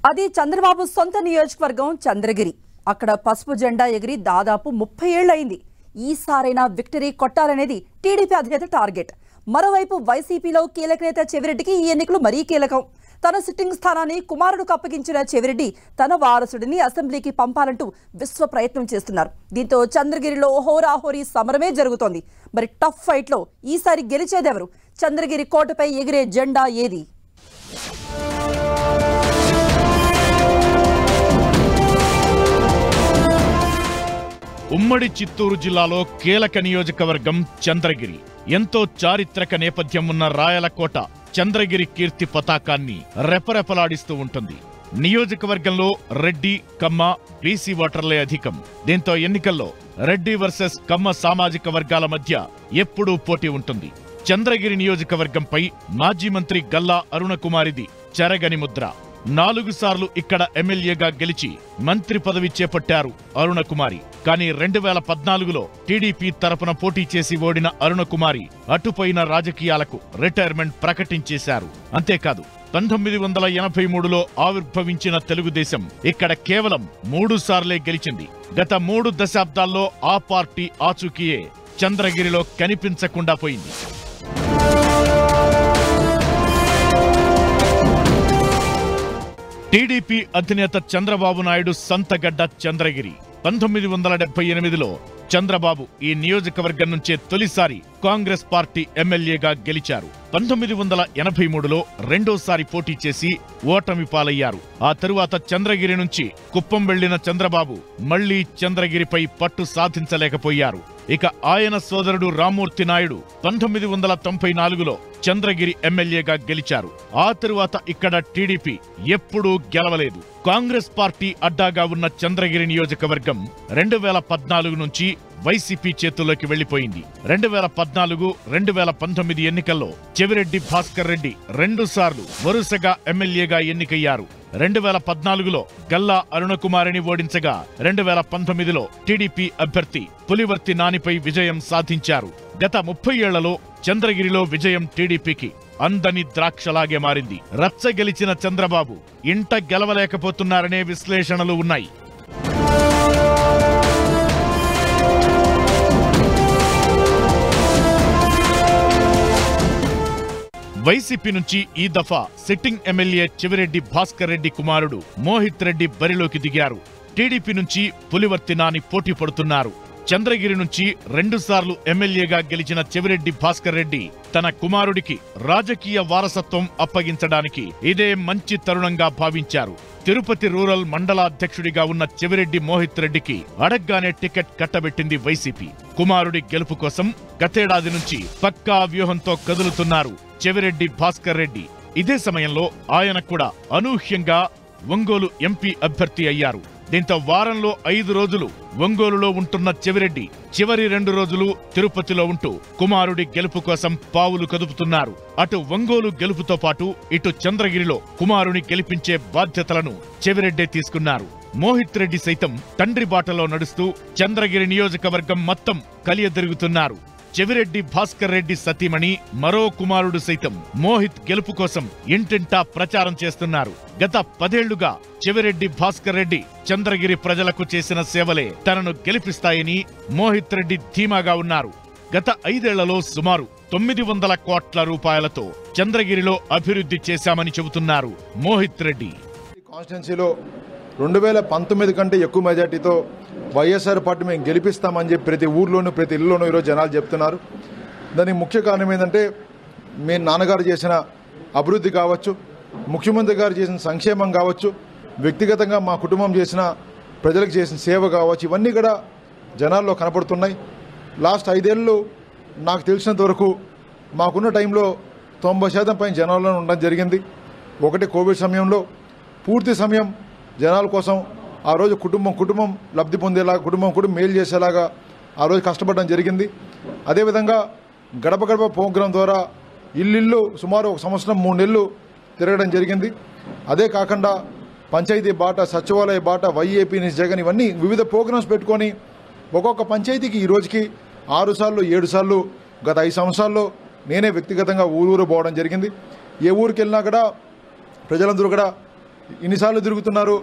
అది చంద్రబాబు సొంత నియోజకవర్గం చంద్రగిరి. అక్కడ పసుపు జెండా ఎగిరి దాదాపు 30 ఏళ్లైంది. ఈసారైనా విక్టరీ కొట్టాలనేది టీడీపీ అధినేత టార్గెట్. మరోవైపు వైసీపీలో కీలక నేత చెవిరెడ్డికి ఈ ఎన్నికలు మరీ కీలకం. తన సిట్టింగ్ స్థానాన్ని కుమారుడుకు అప్పగించిన చెవిరెడ్డి తన వారసుడిని అసెంబ్లీకి పంపాలంటూ విశ్వ ప్రయత్నం చేస్తున్నారు. దీంతో చంద్రగిరిలో హోరాహోరీ సమరమే జరుగుతోంది. మరి టఫ్ ఫైట్లో ఈసారి గెలిచేదెవరు? చంద్రగిరి కోటపై ఎగిరే జెండా ఏది? ఉమ్మడి చిత్తూరు జిల్లాలో కీలక నియోజకవర్గం చంద్రగిరి. ఎంతో చారిత్రక నేపథ్యం ఉన్న రాయలకోట చంద్రగిరి కీర్తి పతాకాన్ని రెపరెపలాడిస్తూ ఉంటుంది. నియోజకవర్గంలో రెడ్డి, కమ్మ, బీసీ ఓటర్లే అధికం. దీంతో ఎన్నికల్లో రెడ్డి వర్సెస్ కమ్మ సామాజిక వర్గాల మధ్య ఎప్పుడూ పోటీ ఉంటుంది. చంద్రగిరి నియోజకవర్గంపై మాజీ మంత్రి గల్లా అరుణకుమారిది చెరగని ముద్ర. 4 సార్లు ఇక్కడ ఎమ్మెల్యేగా గెలిచి మంత్రి పదవి చేపట్టారు అరుణకుమారి. కానీ 2014లో టీడీపీ తరపున పోటీ చేసి ఓడిన అరుణకుమారి అటుపైన రాజకీయాలకు రిటైర్మెంట్ ప్రకటించేశారు. అంతేకాదు 1983లో ఆవిర్భవించిన తెలుగుదేశం ఇక్కడ కేవలం 3 సార్లే గెలిచింది. గత 3 దశాబ్దాల్లో ఆ పార్టీ ఆచూకీయే చంద్రగిరిలో కనిపించకుండా పోయింది. టీడీపీ అధినేత చంద్రబాబు నాయుడు సంతగడ్డ చంద్రగిరి. 1978లో చంద్రబాబు ఈ నియోజకవర్గం నుంచే తొలిసారి కాంగ్రెస్ పార్టీ ఎమ్మెల్యేగా గెలిచారు. 1983లో రెండోసారి పోటీ చేసి ఓటమి పాలయ్యారు. ఆ తరువాత చంద్రగిరి నుంచి కుప్పం వెళ్లిన చంద్రబాబు మళ్లీ చంద్రగిరిపై పట్టు సాధించలేకపోయారు. ఇక ఆయన సోదరుడు రామ్మూర్తి నాయుడు 1994లో చంద్రగిరి ఎమ్మెల్యేగా గెలిచారు. ఆ తరువాత ఇక్కడ టీడీపీ ఎప్పుడూ గెలవలేదు. కాంగ్రెస్ పార్టీ అడ్డాగా ఉన్న చంద్రగిరి నియోజకవర్గం 2014 నుంచి వైసీపీ చేతుల్లోకి వెళ్లిపోయింది. 2014, 2019 ఎన్నికల్లో చెవిరెడ్డి భాస్కర్ రెడ్డి 2 సార్లు వరుసగా ఎమ్మెల్యేగా ఎన్నికయ్యారు. 2014లో గల్లా అరుణకుమారిని ఓడించగా 2019లో టీడీపీ అభ్యర్థి పులివర్తి నానిపై విజయం సాధించారు. గత 30 ఏళ్లలో చంద్రగిరిలో విజయం టీడీపీకి అందని ద్రాక్షలాగే మారింది. రచ్చ గెలిచిన చంద్రబాబు ఇంట గెలవలేకపోతున్నారనే విశ్లేషణలు ఉన్నాయి. వైసీపీ నుంచి ఈ దఫా సిట్టింగ్ ఎమ్మెల్యే చెవిరెడ్డి భాస్కర్ రెడ్డి కుమారుడు మోహిత్ రెడ్డి బరిలోకి దిగారు. టీడీపీ నుంచి పులివర్తి నాని పోటీ పడుతున్నారు. చంద్రగిరి నుంచి 2 సార్లు ఎమ్మెల్యేగా గెలిచిన చెవిరెడ్డి భాస్కర్ రెడ్డి తన కుమారుడికి రాజకీయ వారసత్వం అప్పగించడానికి ఇదే మంచి తరుణంగా భావించారు. తిరుపతి రూరల్ మండల అధ్యక్షుడిగా ఉన్న చెవిరెడ్డి మోహిత్ రెడ్డికి అడగ్గానే టికెట్ కట్టబెట్టింది వైసీపీ. కుమారుడి గెలుపు కోసం గతేడాది నుంచి పక్కా వ్యూహంతో కదులుతున్నారు చెవిరెడ్డి భాస్కర్ రెడ్డి. ఇదే సమయంలో ఆయన కూడా అనూహ్యంగా ఒంగోలు ఎంపీ అభ్యర్థి అయ్యారు. దీంతో వారంలో 5 రోజులు ఒంగోలులో ఉంటున్న చెవిరెడ్డి చివరి 2 రోజులు తిరుపతిలో ఉంటూ కుమారుడి గెలుపు కోసం పావులు కదుపుతున్నారు. అటు ఒంగోలు గెలుపుతో పాటు ఇటు చంద్రగిరిలో కుమారుని గెలిపించే బాధ్యతలను చెవిరెడ్డే తీసుకున్నారు. మోహిత్ రెడ్డి సైతం తండ్రి బాటలో నడుస్తూ చంద్రగిరి నియోజకవర్గం మొత్తం కలియదిరుగుతున్నారు. చెవిరెడ్డి భాస్కర్ రెడ్డి సతీమణి మరో కుమారుడు సైతం మోహిత్ గెలుపు కోసం ఇంటింటా ప్రచారం చేస్తున్నారు. గత 10 ఏళ్లుగా చెవిరెడ్డి భాస్కర్ రెడ్డి చంద్రగిరి ప్రజలకు చేసిన సేవలే తనను గెలిపిస్తాయని మోహిత్ రెడ్డి ధీమాగా ఉన్నారు. గత 5 ఏళ్లలో సుమారు 900 కోట్ల రూపాయలతో చంద్రగిరిలో అభివృద్ధి చేశామని చెబుతున్నారు మోహిత్ రెడ్డి. కాన్స్టిట్యున్సీలో 2019 కంటే ఎక్కువ మెజార్టీతో వైఎస్ఆర్ పార్టీ మేము గెలిపిస్తామని చెప్పి ప్రతి ఊర్లోనూ ప్రతి ఇల్లులోనూ ఈరోజు జనాలు చెప్తున్నారు. దానికి ముఖ్య కారణం ఏంటంటే మీ నాన్నగారు చేసిన అభివృద్ధి కావచ్చు, ముఖ్యమంత్రి గారు చేసిన సంక్షేమం కావచ్చు, వ్యక్తిగతంగా మా కుటుంబం చేసిన ప్రజలకు చేసిన సేవ కావచ్చు, ఇవన్నీ కూడా జనాల్లో కనపడుతున్నాయి. లాస్ట్ 5 ఏళ్ళు నాకు తెలిసినంత వరకు మాకున్న టైంలో 90% పైన జనాల్లో ఉండడం జరిగింది. ఒకటి కోవిడ్ సమయంలో పూర్తి సమయం జనాల కోసం ఆ రోజు కుటుంబం లబ్ధి పొందేలాగా కుటుంబం మేలు చేసేలాగా ఆ రోజు కష్టపడడం జరిగింది. అదేవిధంగా గడప గడప ప్రోగ్రాం ద్వారా ఇల్లు సుమారు 1 సంవత్సరం 3 నెలలు తిరగడం జరిగింది. అదే కాకుండా పంచాయతీ బాట, సచివాలయ బాట, వైఏపీ జగన్ ఇవన్నీ వివిధ ప్రోగ్రామ్స్ పెట్టుకొని ఒక్కొక్క పంచాయతీకి ఈ రోజుకి 6 సార్లు 7 సార్లు గత 5 సంవత్సరాల్లో నేనే వ్యక్తిగతంగా ఊరు పోవడం జరిగింది. ఏ ఊరికి వెళ్ళినా కూడా ప్రజలందరూ కూడా ఇన్నిసార్లు తిరుగుతున్నారు,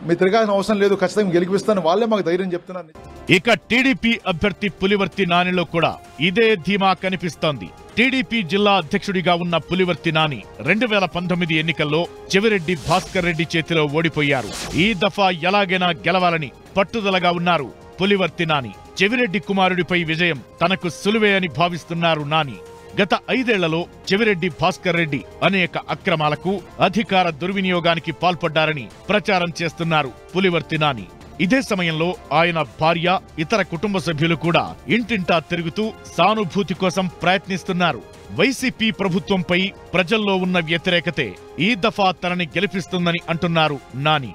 మీరు తిరగాల్సిన అవసరం లేదు, ఖచ్చితంగా గెలిపిస్తాను, వాళ్ళే మాకు ధైర్యం చెప్తున్నారు. ఇక టీడీపీ అభ్యర్థి పులివర్తి నానిలో కూడా ఇదే ధీమా కనిపిస్తోంది. టీడీపీ జిల్లా అధ్యక్షుడిగా ఉన్న పులివర్తి నాని 2019 ఎన్నికల్లో చెవిరెడ్డి భాస్కర్ రెడ్డి చేతిలో ఓడిపోయారు. ఈ దఫా ఎలాగైనా గెలవాలని పట్టుదలగా ఉన్నారు పులివర్తి నాని. చెవిరెడ్డి కుమారుడిపై విజయం తనకు సులువే అని భావిస్తున్నారు నాని. గత 5 ఏళ్లలో చెవిరెడ్డి భాస్కర్ రెడ్డి అనేక అక్రమాలకు, అధికార దుర్వినియోగానికి పాల్పడ్డారని ప్రచారం చేస్తున్నారు పులివర్తి నాని. ఇదే సమయంలో ఆయన భార్య, ఇతర కుటుంబ సభ్యులు కూడా ఇంటింటా తిరుగుతూ సానుభూతి కోసం ప్రయత్నిస్తున్నారు. వైసీపీ ప్రభుత్వంపై ప్రజల్లో ఉన్న వ్యతిరేకతే ఈ దఫా తనని గెలిపిస్తుందని అంటున్నారు నాని.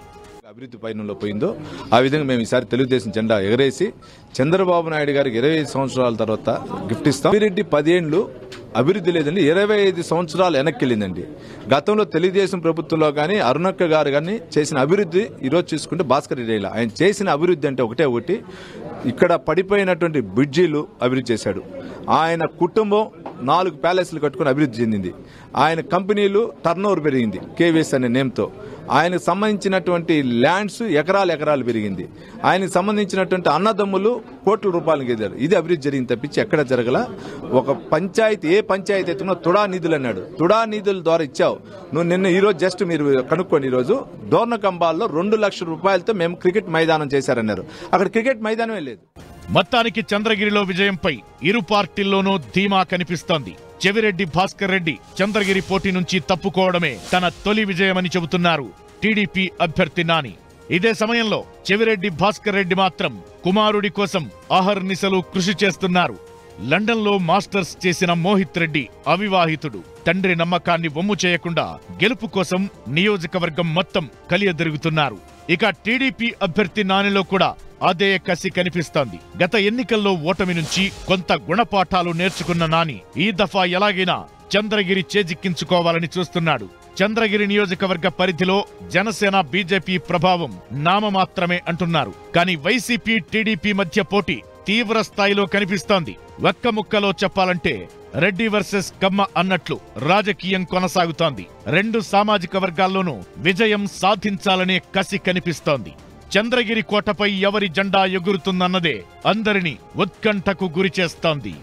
అభివృద్ధి పయనంలో పోయిందో ఆ విధంగా మేము ఈసారి తెలుగుదేశం జెండా ఎగరేసి చంద్రబాబు నాయుడు గారికి 25 సంవత్సరాల తర్వాత గిఫ్ట్ ఇస్తాం. రెడ్డి 10 ఏళ్లు అభివృద్ధి లేదండి, 25 సంవత్సరాలు వెనక్కి వెళ్ళిందండి. గతంలో తెలుగుదేశం ప్రభుత్వంలో కానీ అరుణక్క గారు కానీ చేసిన అభివృద్ధి ఈరోజు చూసుకుంటే భాస్కర్ రెడ్డి ఆయన చేసిన అభివృద్ధి అంటే ఒకటి, ఇక్కడ పడిపోయినటువంటి బ్రిడ్జీలు అభివృద్ధి చేశాడు. ఆయన కుటుంబం 4 ప్యాలెస్లు కట్టుకుని అభివృద్ధి చెందింది. ఆయన కంపెనీలు టర్నోవర్ పెరిగింది కేవీఎస్ అనే నేమ్తో. ఆయనకు సంబంధించినటువంటి ల్యాండ్స్ ఎకరాలు పెరిగింది. ఆయనకు సంబంధించినటువంటి అన్నదమ్ములు కోట్ల రూపాయలు గెలిచారు. ఇది అభివృద్ధి జరిగింది తప్పించి ఎక్కడ జరగల. ఒక పంచాయతీ, ఏ పంచాయతీ అయితే తుడా నిధులు అన్నాడు, తుడా నిధుల ద్వారా ఇచ్చావు నువ్వు. నిన్న ఈరోజు జస్ట్ మీరు కనుక్కోండి, ఈరోజు డోర్నకంబాల్లో 2 లక్షల రూపాయలతో మేము క్రికెట్ మైదానం చేశారన్నారు. అక్కడ క్రికెట్ మైదానమే లేదు. మొత్తానికి చంద్రగిరిలో విజయంపై ఇరు పార్టీల్లోనూ ధీమా కనిపిస్తోంది. చెవిరెడ్డి భాస్కర్ రెడ్డి చంద్రగిరి పోటీ నుంచి తప్పుకోవడమే తన తొలి విజయమని చెబుతున్నారు టీడీపీ అభ్యర్థి నాని. ఇదే సమయంలో చెవిరెడ్డి భాస్కర్ రెడ్డి మాత్రం కుమారుడి కోసం అహర్నిశలు కృషి చేస్తున్నారు. లండన్లో మాస్టర్స్ చేసిన మోహిత్ రెడ్డి అవివాహితుడు. తండ్రి నమ్మకాన్ని వమ్ము చేయకుండా గెలుపు కోసం నియోజకవర్గం మొత్తం కలియదిరుగుతున్నారు. ఇక టీడీపీ అభ్యర్థి నానిలో కూడా అదే కసి కనిపిస్తోంది. గత ఎన్నికల్లో ఓటమి నుంచి కొంత గుణపాఠాలు నేర్చుకున్న నాని ఈ దఫా ఎలాగైనా చంద్రగిరి చేజిక్కించుకోవాలని చూస్తున్నాడు. చంద్రగిరి నియోజకవర్గ పరిధిలో జనసేన, బీజేపీ ప్రభావం నామమాత్రమే అంటున్నారు. కానీ వైసీపీ, టీడీపీ మధ్య పోటీ తీవ్ర స్థాయిలో కనిపిస్తోంది. ఒక్క ముక్కలో చెప్పాలంటే రెడ్డి వర్సెస్ కమ్మ అన్నట్లు రాజకీయం కొనసాగుతోంది. 2 సామాజిక వర్గాల్లోనూ విజయం సాధించాలనే కసి కనిపిస్తోంది. చంద్రగిరి కోటపై ఎవరి జెండా ఎగురుతుందన్నదే అందరినీ ఉత్కంఠకు గురిచేస్తోంది.